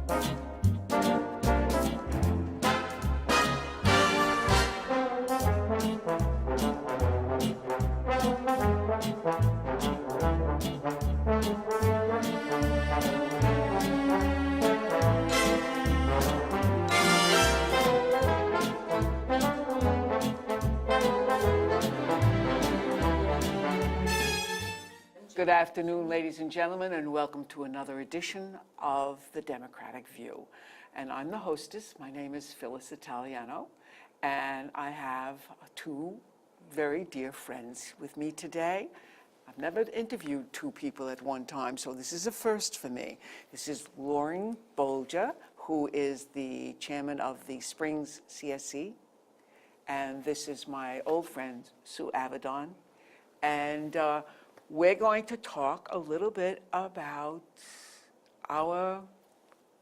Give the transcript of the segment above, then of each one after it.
Good afternoon, ladies and gentlemen, and welcome to another edition of The Democratic View. And I'm the hostess. My name is Phyllis Italiano, and I have two very dear friends with me today. I've never interviewed two people at one time, so this is a first for me. This is Lauren Bolger, who is the chairman of the Springs CSC, and this is my old friend, Sue Avedon. And we're going to talk a little bit about our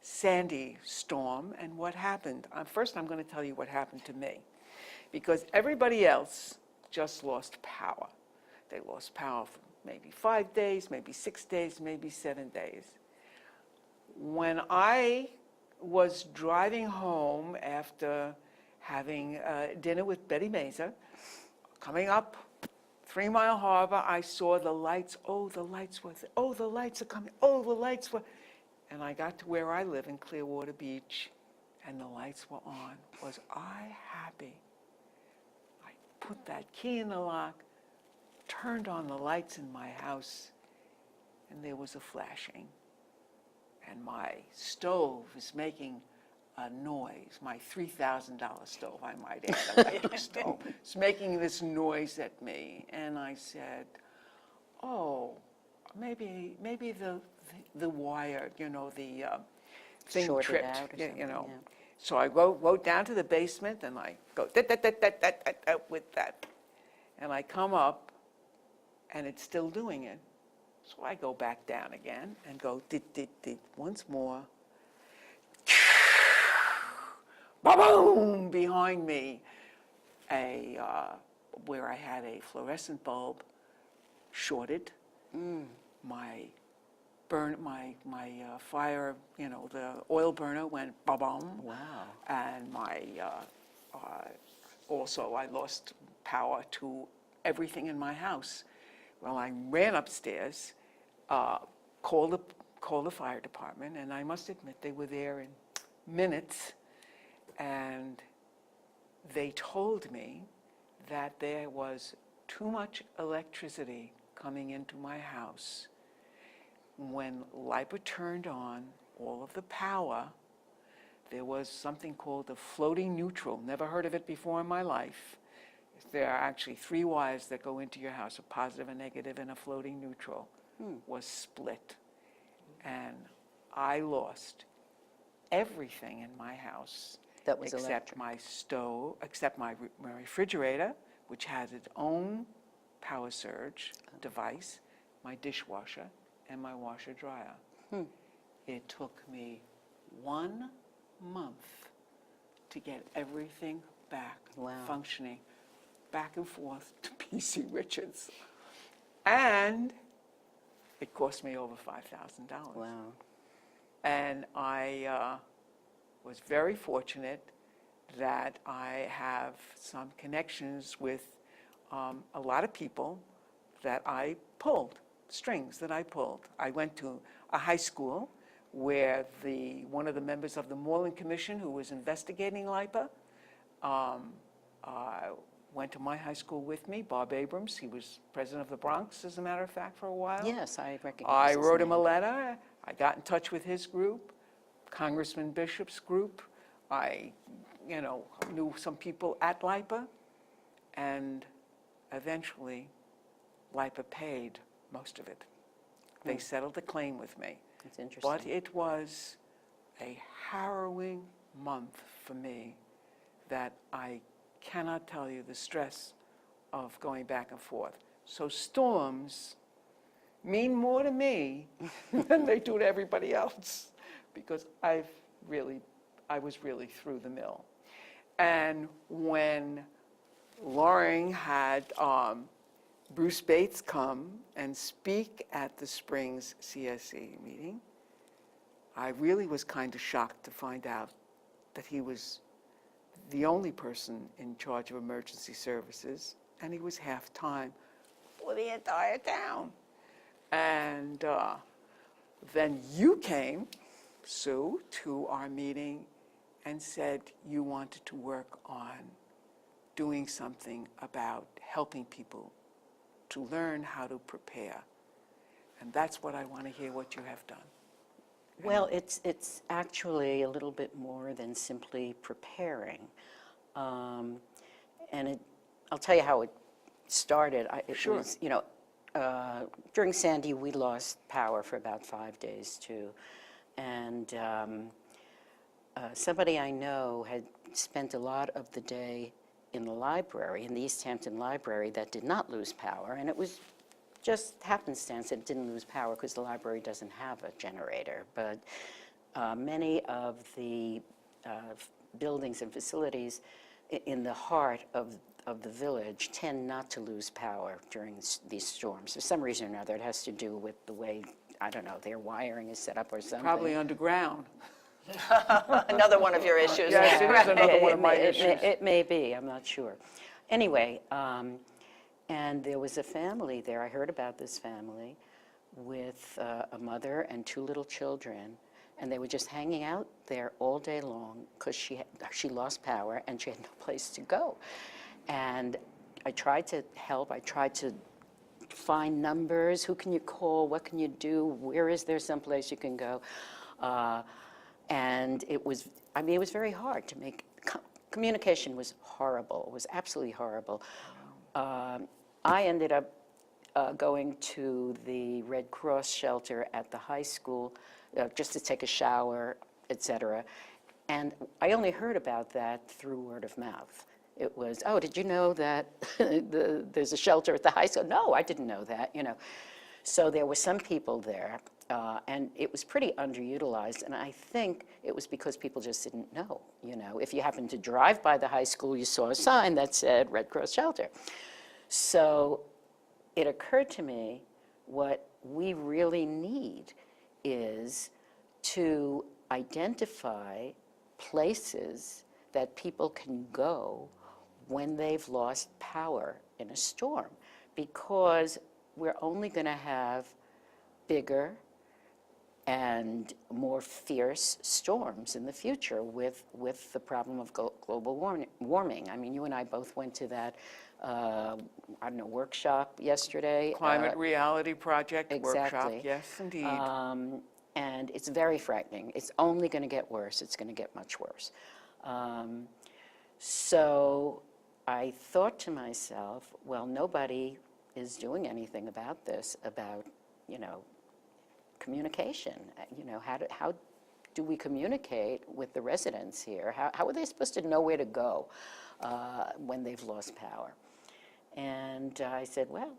Sandy storm and what happened. First, I'm going to tell you what happened to me, because everybody else just lost power. They lost power for maybe 5 days, maybe 6 days, maybe 7 days. When I was driving home after having dinner with Betty Mazur, coming up 3 Mile Harbor, I saw the lights. Oh, the lights were, the lights are coming. Oh, the lights were. And I got to where I live in Clearwater Beach, and the lights were on. Was I happy? I put that key in the lock, turned on the lights in my house, and there was a flashing. And my stove is making a noise. My $3,000 stove, I might add, electric stove, is making this noise at me. And I said, oh, maybe the wire, you know, the thing Shorted tripped, out or you know. something, yeah. So I go down to the basement and I go with that. And I come up and it's still doing it. So I go back down again and go once more. Ba-boom! Behind me, where I had a fluorescent bulb shorted. My fire, you know, the oil burner went ba-boom. Wow. And also I lost power to everything in my house. Well, I ran upstairs, called the fire department, and I must admit they were there in minutes. And they told me that there was too much electricity coming into my house. When LIPA turned on all of the power, there was something called a floating neutral. Never heard of it before in my life. There are actually 3 wires that go into your house, a positive, a negative, and a floating neutral, was split. And I lost everything in my house. That was except electric. my stove, except my refrigerator, which has its own power surge device, my dishwasher, and my washer dryer. It took me 1 month to get everything back functioning, back and forth to PC Richards. And it cost me over $5,000. Wow. And I was very fortunate that I have some connections with a lot of people that I pulled, strings that I pulled. I went to a high school where one of the members of the Moreland Commission who was investigating LIPA went to my high school with me, Bob Abrams. He was president of the Bronx, as a matter of fact, for a while. Yes, I recognize I his wrote him a name. letter. I got in touch with his group, Congressman Bishop's group. I, knew some people at LIPA, and eventually LIPA paid most of it. They settled the claim with me. That's interesting. But it was a harrowing month for me that I cannot tell you the stress of going back and forth. So storms mean more to me than they do to everybody else, because I was really through the mill. And when Lauren had Bruce Bates come and speak at the Springs CSC meeting, I really was kind of shocked to find out that he was the only person in charge of emergency services, and he was half-time for the entire town. And then you came, Sue, to our meeting and said you wanted to work on doing something about helping people to learn how to prepare. And that's what I want to hear what you have done. Well, it's actually a little bit more than simply preparing. I'll tell you how it started. Sure. Was, during Sandy, we lost power for about 5 days too. And somebody I know had spent a lot of the day in the library, in the East Hampton Library, that did not lose power. And it was just happenstance that it didn't lose power because the library doesn't have a generator. But many of the buildings and facilities in the heart of the village tend not to lose power during these storms. For some reason or another, it has to do with the way, I don't know, their wiring is set up or something. Probably underground. Another one of your issues. Yes, it is another one of my issues. It may be, I'm not sure. Anyway, and there was a family there, I heard about this family, with a mother and 2 little children, and they were just hanging out there all day long because she lost power and she had no place to go. And I tried to help, I tried to find numbers, who can you call, what can you do, where is there someplace you can go? And it was very hard to make, communication was horrible, it was absolutely horrible. I ended up going to the Red Cross shelter at the high school just to take a shower, etc. And I only heard about that through word of mouth. It was, oh, did you know that there's a shelter at the high school? No, I didn't know that, So there were some people there, and it was pretty underutilized, and I think it was because people just didn't know, If you happened to drive by the high school, you saw a sign that said Red Cross Shelter. So it occurred to me what we really need is to identify places that people can go when they've lost power in a storm, because we're only going to have bigger and more fierce storms in the future with the problem of global warming. I mean, you and I both went to that workshop yesterday. Climate Reality Project exactly. workshop, yes, indeed. And it's very frightening. It's only going to get worse. It's going to get much worse. So I thought to myself, well, nobody is doing anything about this, about, communication. How do we communicate with the residents here? How are they supposed to know where to go when they've lost power? And I said, well,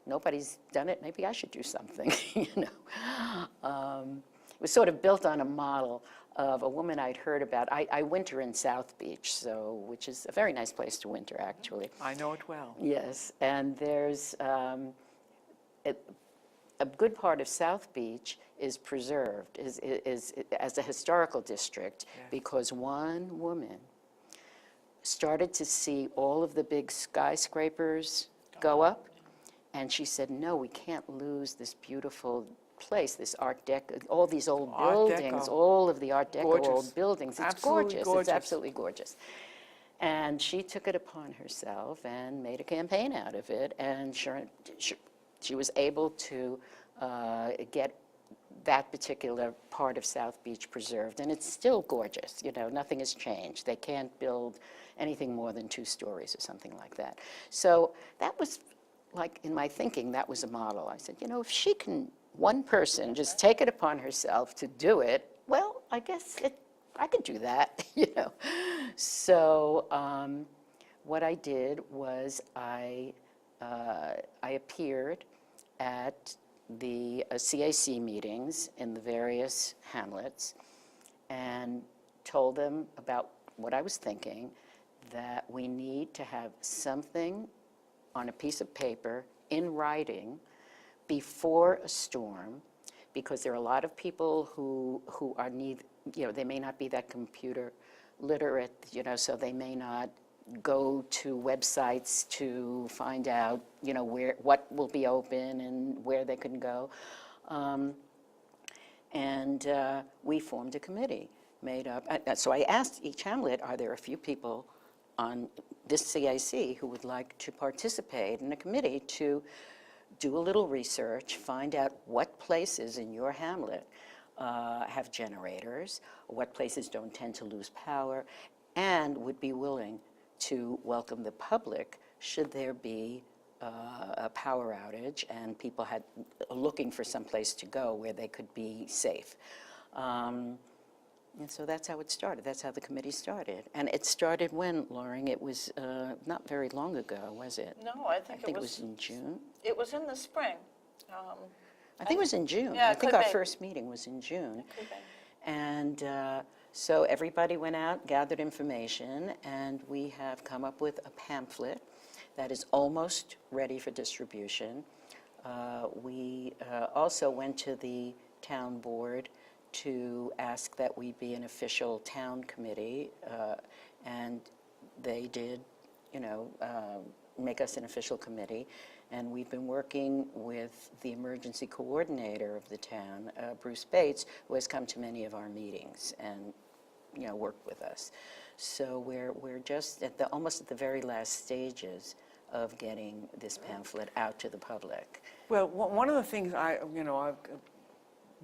nobody's done it. Maybe I should do something, It was sort of built on a model of a woman I'd heard about. I winter in South Beach, which is a very nice place to winter, actually. I know it well. Yes, and there's a good part of South Beach is preserved, is as a historical district, yes. Because one woman started to see all of the big skyscrapers go up, and she said, no, we can't lose this beautiful place, this Art Deco, all these old buildings, all of the Art Deco gorgeous. Old buildings. It's absolutely gorgeous. It's absolutely gorgeous. And she took it upon herself and made a campaign out of it, and she was able to get that particular part of South Beach preserved, and it's still gorgeous. Nothing has changed. They can't build anything more than 2 stories or something like that. So that was, like, in my thinking, that was a model. I said, if she can, one person, just take it upon herself to do it, well, I guess I could do that, So what I did was I appeared at the CAC meetings in the various hamlets and told them about what I was thinking, that we need to have something on a piece of paper in writing before a storm because there are a lot of people who are they may not be that computer literate, so they may not go to websites to find out, what will be open and where they can go. And we formed a committee made up. So I asked each hamlet, are there a few people on this CAC who would like to participate in a committee to do a little research, find out what places in your hamlet have generators, what places don't tend to lose power, and would be willing to welcome the public should there be a power outage and people looking for some place to go where they could be safe. And so that's how it started. That's how the committee started. And it started when, Loring? It was not very long ago, was it? No, I think it was in June. It was in the spring. I think it was in June. Yeah, I it think could our be. first meeting was in June. Could be. And so everybody went out, gathered information, and we have come up with a pamphlet that is almost ready for distribution. We also went to the town board to ask that we be an official town committee, and they did, make us an official committee. And we've been working with the emergency coordinator of the town, Bruce Bates, who has come to many of our meetings and, worked with us. So we're just almost at the very last stages of getting this pamphlet out to the public. Well, one of the things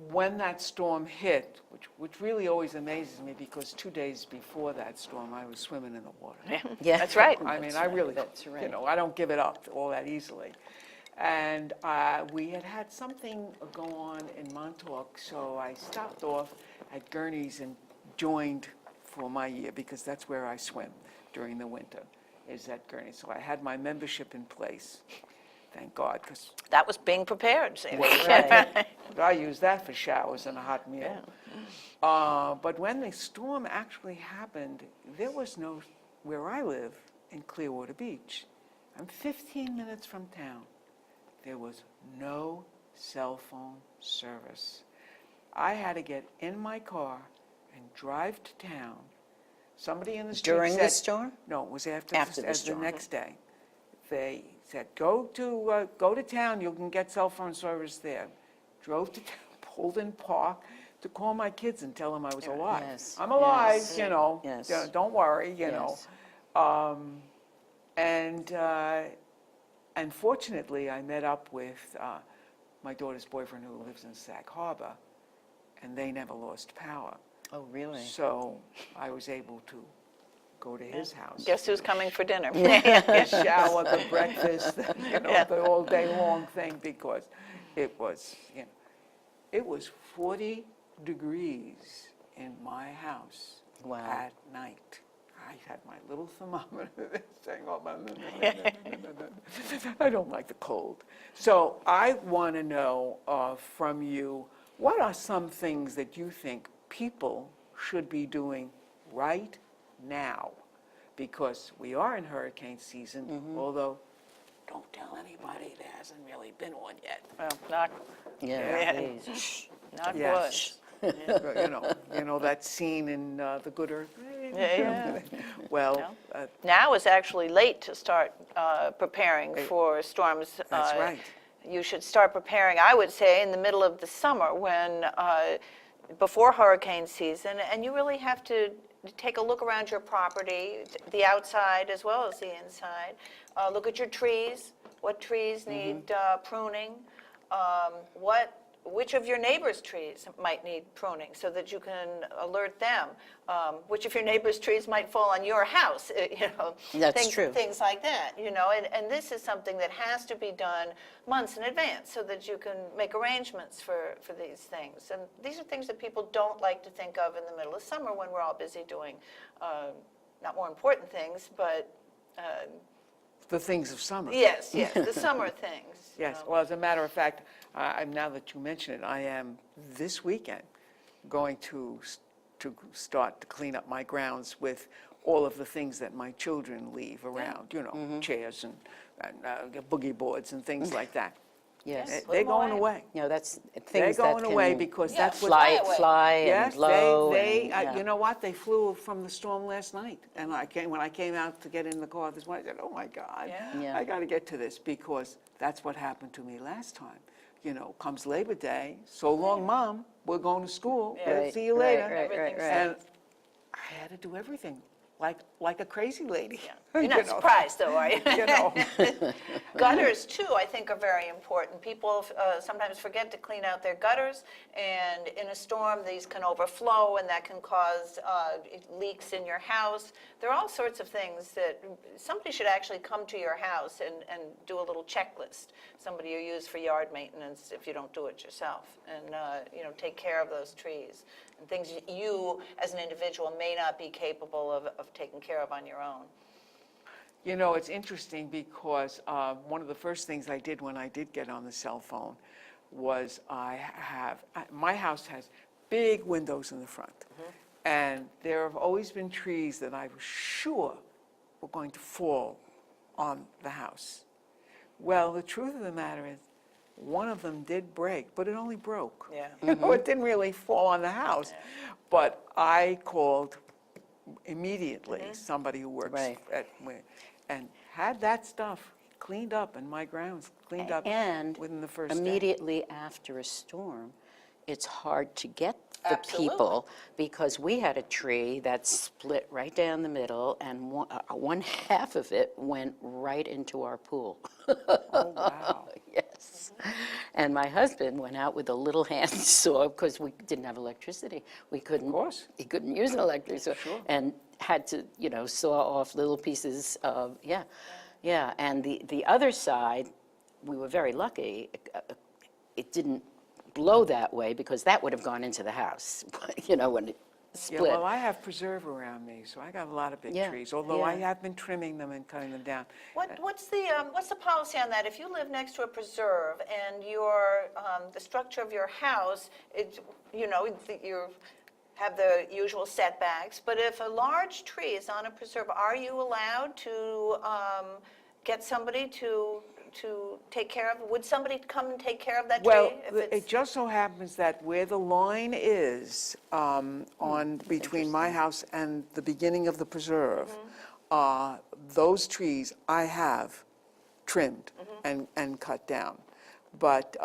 when that storm hit, which really always amazes me, because 2 days before that storm, I was swimming in the water. Yeah, That's right. I mean, I really, That's right. I don't give it up all that easily. And we had something go on in Montauk, so I stopped off at Gurney's and joined for my year, because that's where I swim during the winter, is at Gurney's. So I had my membership in place, thank God, because That was being prepared, see. Right. I use that for showers and a hot meal. But when the storm actually happened, there was no, where I live in Clearwater Beach, I'm 15 minutes from town, there was no cell phone service. I had to get in my car and drive to town. Somebody in the street During said, the storm? No, it was After the the storm. next day. They said, go to town, you can get cell phone service there. Drove to town, pulled in park to call my kids and tell them I was alive. Yes, I'm alive, yes, yes. don't worry, Yes. And fortunately, I met up with my daughter's boyfriend who lives in Sag Harbor, and they never lost power. Oh, really? So I was able to go to his house. Guess who's coming for dinner? The shower, the breakfast, the all day long thing, because it was, it was 40 degrees in my house Wow. at night. I had my little thermometer saying, I don't like the cold. So I want to know from you, what are some things that you think people should be doing right now? Because we are in hurricane season, although don't tell anybody there hasn't really been one yet. Well, knock Yeah, Yeah. please. Yes. That scene in The Good Earth. Yeah. Well, Now is actually late to start preparing for storms. That's right. You should start preparing, I would say, in the middle of the summer, when before hurricane season, and you really have to take a look around your property, the outside as well as the inside. Look at your trees. What trees need pruning? Which of your neighbors' trees might need pruning, so that you can alert them? Which of your neighbors' trees might fall on your house? That's true. Things like that, and this is something that has to be done months in advance, so that you can make arrangements for these things. And these are things that people don't like to think of in the middle of summer, when we're all busy doing not more important things, but the things of summer. yes, the summer things. Yes, well, as a matter of fact, now that you mention it, I am this weekend going to start to clean up my grounds with all of the things that my children leave around, chairs and boogie boards and things like that. Yes. Put They're 'em going away. away. You know, that's They're things that going away can because Yeah, that's what. fly fly, away. fly Yes, and low. they, and, yeah. you know what? They flew from the storm last night, and when I came out to get in the car this morning, I said, "Oh my God, Yeah. Yeah. I got to get to this," because that's what happened to me last time. You know, comes Labor Day, so long, Mom, we're going to school. Yeah. We'll see you later. Everything's And I had to do everything like a crazy lady. Yeah. You're not You know, surprised, though, are you? You know. Gutters, too, I think are very important. People sometimes forget to clean out their gutters, and in a storm, these can overflow, and that can cause leaks in your house. There are all sorts of things that somebody should actually come to your house and do a little checklist. Somebody you use for yard maintenance if you don't do it yourself, and take care of those trees and things you, as an individual, may not be capable of taking care of on your own. You know, it's interesting because one of the first things I did when I did get on the cell phone was my house has big windows in the front. And there have always been trees that I was sure were going to fall on the house. Well, the truth of the matter is, one of them did break, but it only broke. Yeah. You know, it didn't really fall on the house. But I called immediately somebody who works Right. and had that stuff cleaned up and my grounds cleaned up And within the first day. immediately after a storm, it's hard to get the Absolutely. people, because we had a tree that split right down the middle, and one half of it went right into our pool. Oh, wow. Yes. And my husband went out with a little hand saw, because we didn't have electricity. We couldn't. Of course. He couldn't use an electric saw. Sure. And had to, saw off little pieces of, yeah. And the other side, we were very lucky. It didn't blow that way, because that would have gone into the house, when it Yeah, split. well, I have preserve around me, so I got a lot of big Yeah, trees, although I yeah. have been trimming them and cutting them down. What's the policy on that? If you live next to a preserve and the structure of your house, you have the usual setbacks, but if a large tree is on a preserve, are you allowed to get somebody to take care of? Would somebody come and take care of that tree? Well, if it it's- just so happens that where the line is between my house and the beginning of the preserve, those trees I have trimmed and cut down. But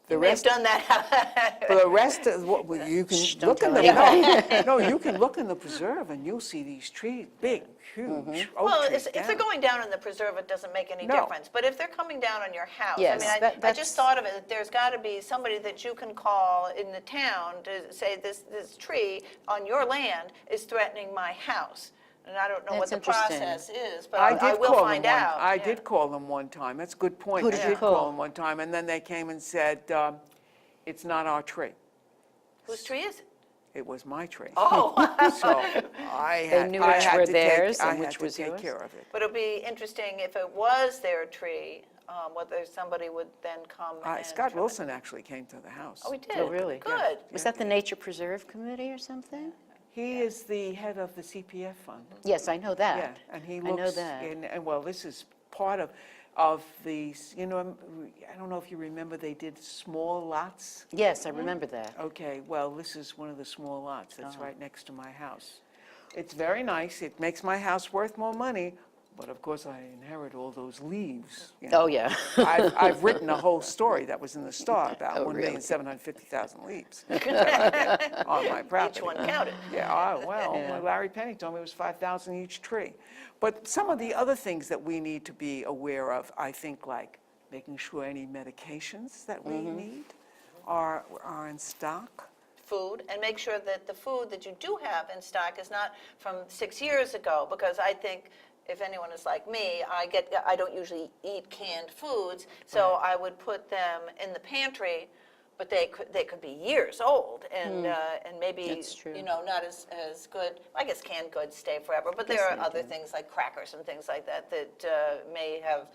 the You may have rest, done that. the rest of what you can Shh, don't look in tell the no, you can look in the preserve and you'll see these trees, big, huge oak Well, trees if they're down. going down in the preserve, it doesn't make any No. difference. But if they're coming down on your house, Yes, I that- I that's- just thought of it, that there's got to be somebody that you can call in the town to say, this tree on your land is threatening my house. And I don't know what That's the interesting. process is, but I I did will call them find one, out. I Yeah. did call them one time, that's a good point. Who did I you did call call? them one time, and then they came and said, it's not our tree. Whose tree is it? It was my tree. Oh, So I knew I which had were to theirs take, I and had which to was take yours? care of it. but it'll be interesting if it was their tree, whether somebody would then come and... Scott trim it. Wilson actually came to the house. Oh, he did? Oh, really? Good. Was that the Nature Preserve Committee or something? He is the head of the CPF fund. Yes, I know that. Yeah, and he I know looks, that. and well, this is part of these, I don't know if you remember, they did small lots. Yes, I remember that. Okay, well, this is one of the small lots that's Uh-huh. right next to my house. It's very nice, it makes my house worth more money, but of course I inherit all those leaves. Oh, yeah. I've written a whole story that was in the Star about Oh, really? 1,750,000 leaves on my property. Each one counted. Yeah, well, Yeah. Larry Penny told me it was 5,000 each tree. But some of the other things that we need to be aware of, I think, like making sure any medications that we need are in stock. Food, and make sure that the food that you do have in stock is not from 6 years ago, because I think if anyone is like me, I don't usually eat canned foods, so I would put them in the pantry, but they could be years old, and maybe That's true. not as good. I guess canned goods stay forever, but Guess there are they other do. things like crackers and things like that may have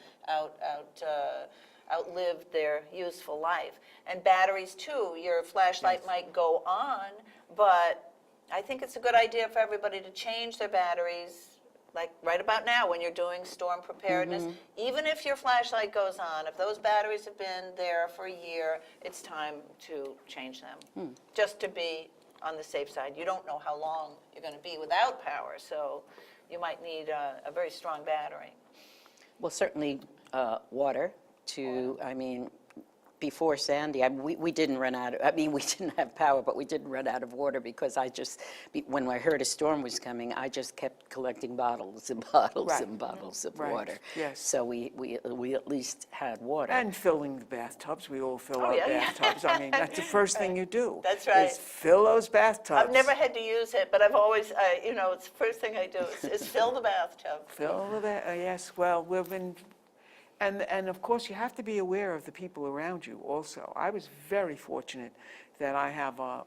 outlived their useful life. And batteries too. Your flashlight might go on, but I think it's a good idea for everybody to change their batteries like right about now when you're doing storm preparedness, even if your flashlight goes on, if those batteries have been there for a year, it's time to change them, just to be on the safe side. You don't know how long you're going to be without power, so you might need a very strong battery. Well, certainly water to, I mean, before Sandy, we didn't run out of, we didn't have power, but we didn't run out of water because when I heard a storm was coming, I just kept collecting bottles and bottles Right. and bottles of Right. water. Yes. So we at least had water. And filling the bathtubs, we all fill our yeah, yeah. bathtubs. I mean, that's the first thing you do. That's right. Is fill those bathtubs. I've never had to use it, but I've always, it's the first thing I do is fill the bathtub. Fill the yes, well, we've been, and of course, you have to be aware of the people around you also. I was very fortunate that I have a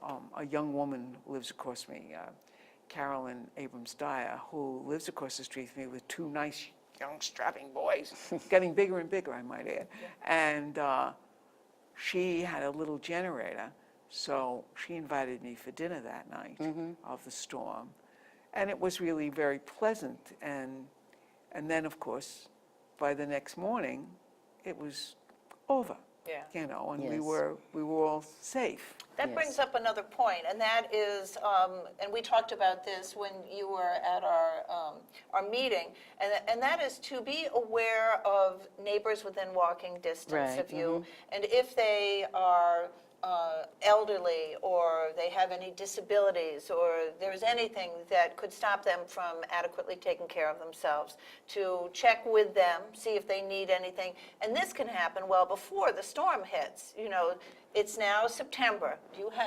young woman who lives across me, Carolyn Abrams-Dyer, who lives across the street from me with two nice, young, strapping boys, getting bigger and bigger, I might add. And she had a little generator, so she invited me for dinner that night of the storm. And it was really very pleasant. And then, of course, by the next morning, it was over. Yeah. You know, and Yes. we were all safe. That Yes. brings up another point, and that is, and we talked about this when you were at our meeting, and that is to be aware of neighbors within walking distance Right, of you, and if they are elderly, or they have any disabilities, or there's anything that could stop them from adequately taking care of themselves, to check with them, see if they need anything. And this can happen well before the storm hits. You know, it's now September.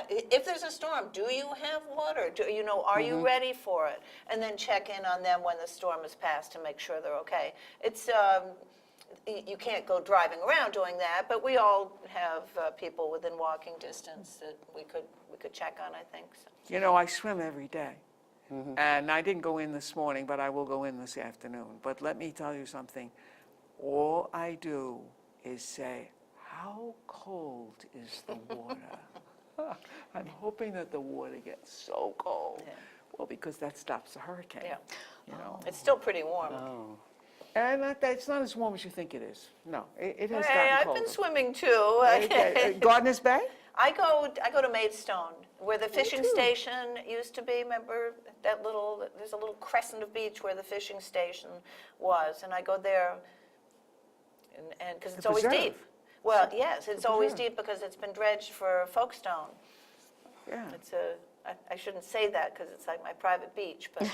If there's a storm, do you have water? Are you ready for it? And then check in on them when the storm has passed to make sure they're okay. It's you can't go driving around doing that, but we all have people within walking distance that we could check on, I think. So. You know, I swim every day. And I didn't go in this morning, but I will go in this afternoon. But let me tell you something. All I do is say, how cold is the water? I'm hoping that the water gets so cold. Yeah. Well, because that stops the hurricane. Yeah. You know. It's still pretty warm. Oh. And it's not as warm as you think it is. No, it has Hey, gotten I've colder. been swimming too. Okay, Gardeners Bay? I go to Maidstone, where the fishing station used to be. Remember there's a little crescent of beach where the fishing station was, and I go there, and because it's always preserve. deep. Well, yes, it's always preserve. deep because it's been dredged for Folkestone. Yeah. I shouldn't say that because it's like my private beach, but.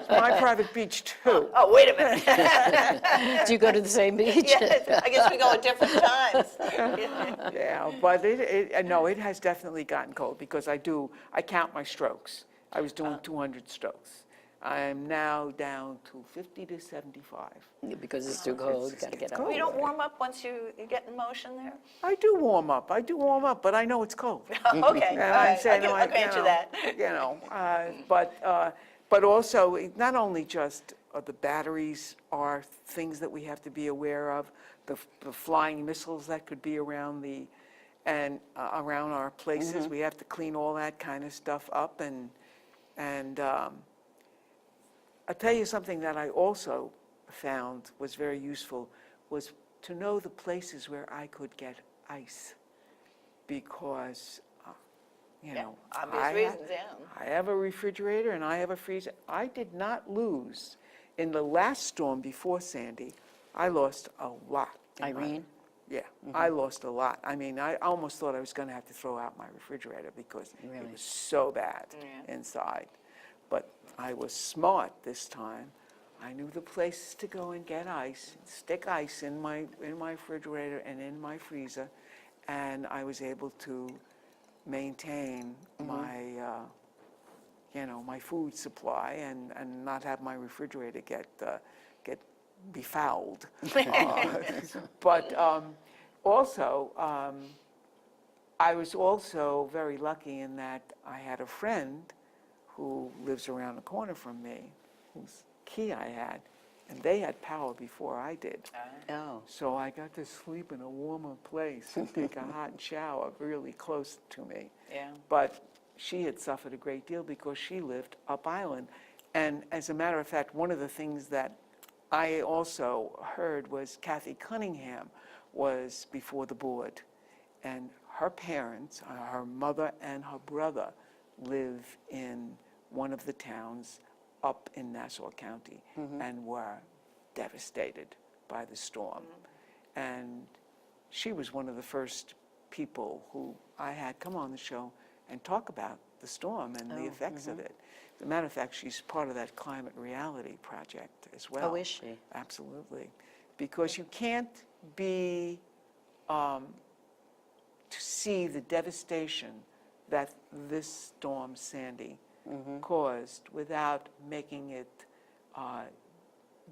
My private beach, too. Oh, wait a minute. Do you go to the same beach? Yeah, I guess we go at different times. Yeah, but it has definitely gotten cold because I count my strokes. I was doing 200 strokes. I am now down to 50 to 75. Because it's too cold, got to get out. cold. You don't warm up once you get in motion there? I do warm up, but I know it's cold. Okay, all And I'm right, saying, I'll grant you that. But also, not only just the batteries are things that we have to be aware of, the flying missiles that could be around around our places. We have to clean all that kind of stuff up. And I'll tell you something that I also found was very useful, was to know the places where I could get ice. Because, Obvious reasons, yeah. I have a refrigerator and I have a freezer. I did not lose. In the last storm before Sandy, I lost a lot. Irene? Yeah, I lost a lot. I mean, I almost thought I was going to have to throw out my refrigerator because it Really? was so bad inside. But I was smart this time. I knew the places to go and get ice, stick ice in my refrigerator and in my freezer, and I was able to maintain my my food supply and not have my refrigerator get befouled. But also, I was also very lucky in that I had a friend who lives around the corner from me, whose key I had, and they had power before I did. Oh. So I got to sleep in a warmer place and take a hot shower really close to me. Yeah. But she had suffered a great deal because she lived up island, And as a matter of fact, one of the things that I also heard was Kathy Cunningham was before the board, and her parents, her mother and her brother, live in one of the towns up in Nassau County and were devastated by the storm. And she was one of the first people who I had come on the show and talk about the storm and the effects of it. As a matter of fact, she's part of that Climate Reality Project as well. Oh, is she? Absolutely. Because you can't be, to see the devastation that this storm, Sandy, caused without making it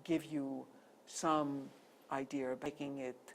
give you some idea, making it